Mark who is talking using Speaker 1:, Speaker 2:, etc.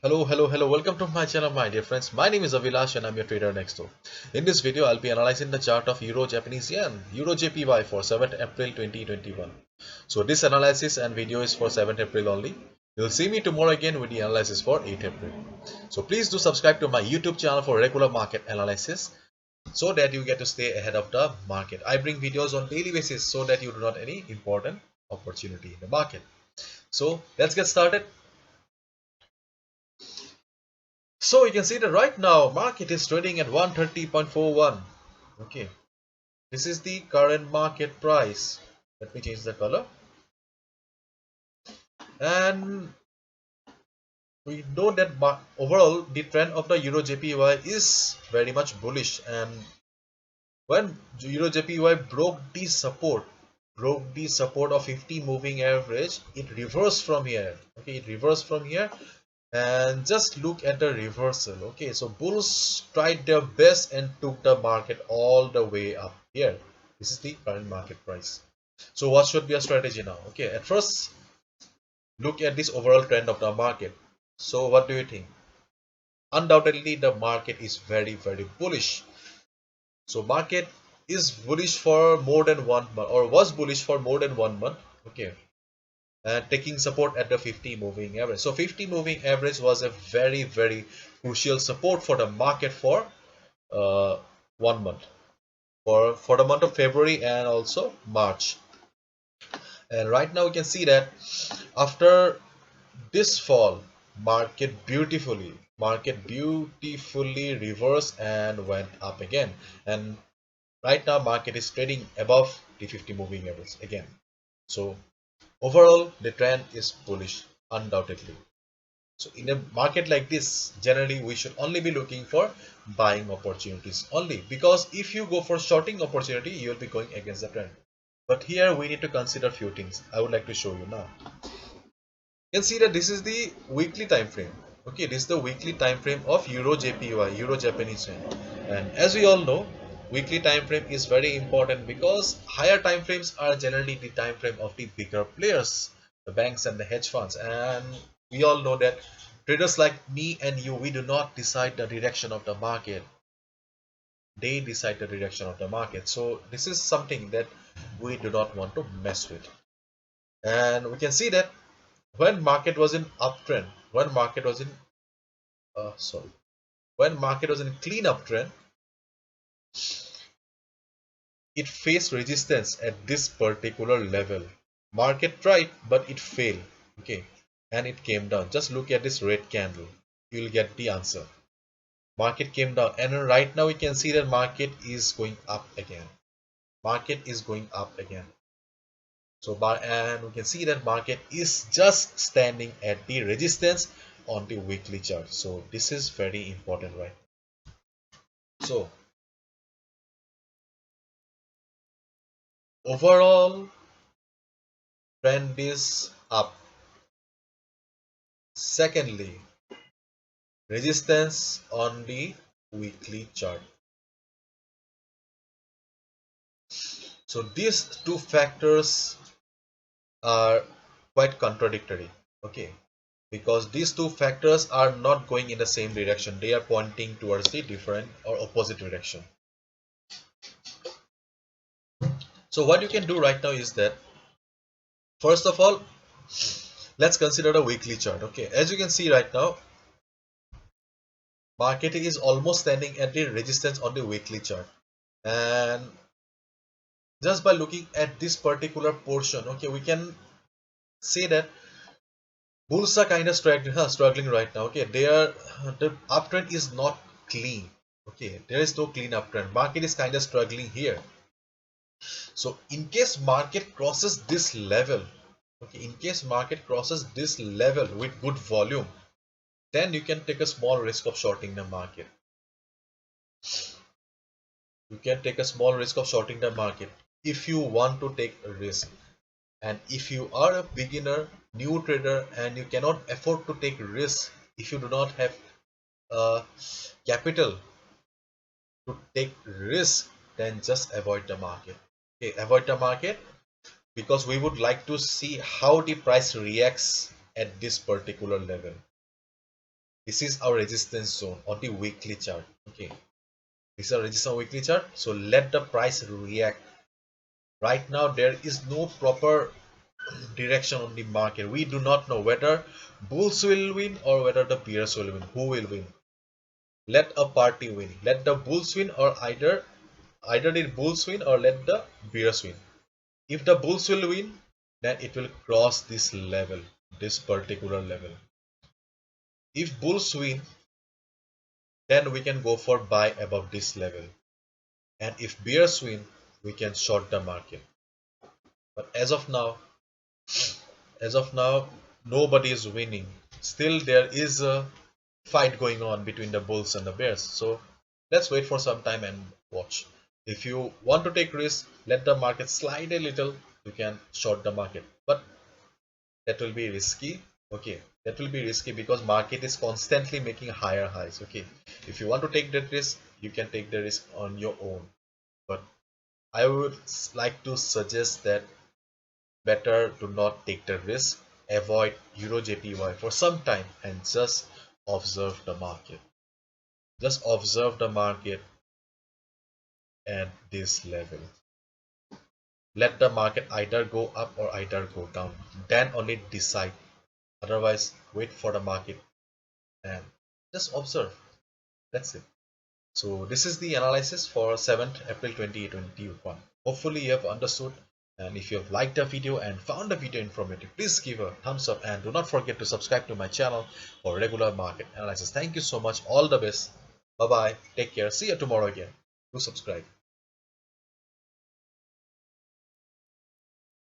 Speaker 1: Hello. Welcome to my channel, my dear friends. My name is Avilash and I'm your trader next door. In this video, I'll be analyzing the chart of Euro Japanese Yen, EURJPY for 7th April 2021. So this analysis and video is for 7th April only. You'll see me tomorrow again with the analysis for 8th April. So please do subscribe to my YouTube channel for regular market analysis so that you get to stay ahead of the market. I bring videos on daily basis so that you do not any important opportunity in the market. So let's get started. So you can see that right now market is trading at 130.41. Okay, this is the current market price. Let me change the color. And we know that overall the trend of the Euro JPY is very much bullish. And when Euro JPY broke the support of 50 moving average, it reversed from here. Okay, it reversed from here. And just look at the reversal. Okay, so bulls tried their best and took the market all the way up here. This is the current market price. So what should be a strategy now? Okay, at first look at this overall trend of the market. So what do you think? Undoubtedly the market is very bullish. So market is bullish for more than 1 month, or was bullish for more than 1 month. Okay, and taking support at the 50 moving average. So 50 moving average was a very crucial support for the market for 1 month, for the month of February and also March. And right now we can see that after this fall, market beautifully reversed and went up again. And right now market is trading above the 50 moving average again. So overall, the trend is bullish, undoubtedly. So in a market like this, generally we should only be looking for buying opportunities only, because if you go for shorting opportunity, you will be going against the trend. But here we need to consider few things. I would like to show you now. You can see that this is the weekly time frame. Okay, this is the weekly time frame of Euro JPY, Euro Japanese Yen. And as we all know, weekly time frame is very important because higher time frames are generally the time frame of the bigger players, the banks and the hedge funds. And we all know that traders like me and you, we do not decide the direction of the market. They decide the direction of the market. So this is something that we do not want to mess with. And we can see that when market was in uptrend, when market was in clean uptrend, it faced resistance at this particular level. Market tried, but it failed. Okay, and it came down. Just look at this red candle. You will get the answer. Market came down, and right now we can see that market is going up again. Market is going up again. So and we can see that market is just standing at the resistance on the weekly chart. So this is very important, right? So overall trend is up. Secondly, resistance on the weekly chart. So these two factors are quite contradictory. Okay, because these two factors are not going in the same direction. They are pointing towards the different or opposite direction. So what you can do right now is that, first of all, let's consider the weekly chart. Okay, as you can see right now, market is almost standing at the resistance on the weekly chart. And just by looking at this particular portion, okay, we can say that bulls are kind of struggling right now. Okay, the uptrend is not clean. Okay, there is no clean uptrend. Market is kind of struggling here. So in case market crosses this level, okay, in case market crosses this level with good volume, then you can take a small risk of shorting the market. You can take a small risk of shorting the market if you want to take a risk. And if you are a beginner, new trader, and you cannot afford to take risk, if you do not have capital to take risk, then just avoid the market. Okay, avoid the market, because we would like to see how the price reacts at this particular level. This is our resistance zone on the weekly chart. Okay, this is our resistance weekly chart. So let the price react. Right now there is no proper direction on the market. We do not know whether bulls will win or whether the bears will win. Who will win? Let a party win. Let the bulls win, or either the bulls win or let the bears win. If the bulls will win, then it will cross this level, this particular level. If bulls win, then we can go for buy above this level. And if bears win, we can short the market. But as of now, nobody is winning. Still, there is a fight going on between the bulls and the bears. So let's wait for some time and watch. If you want to take risk, let the market slide a little. You can short the market, but that will be risky. Okay, that will be risky because market is constantly making higher highs. Okay, if you want to take that risk, you can take the risk on your own. But I would like to suggest that better do not take the risk. Avoid EURJPY for some time and just observe the market. Just observe the market at this level. Let the market either go up or either go down. Then only decide. Otherwise, wait for the market and just observe. That's it. So this is the analysis for 7th April 2021. Hopefully you have understood, and if you have liked the video and found the video informative, please give a thumbs up and do not forget to subscribe to my channel for regular market analysis. Thank you so much. All the best. Bye bye. Take care. See you tomorrow again. Do subscribe.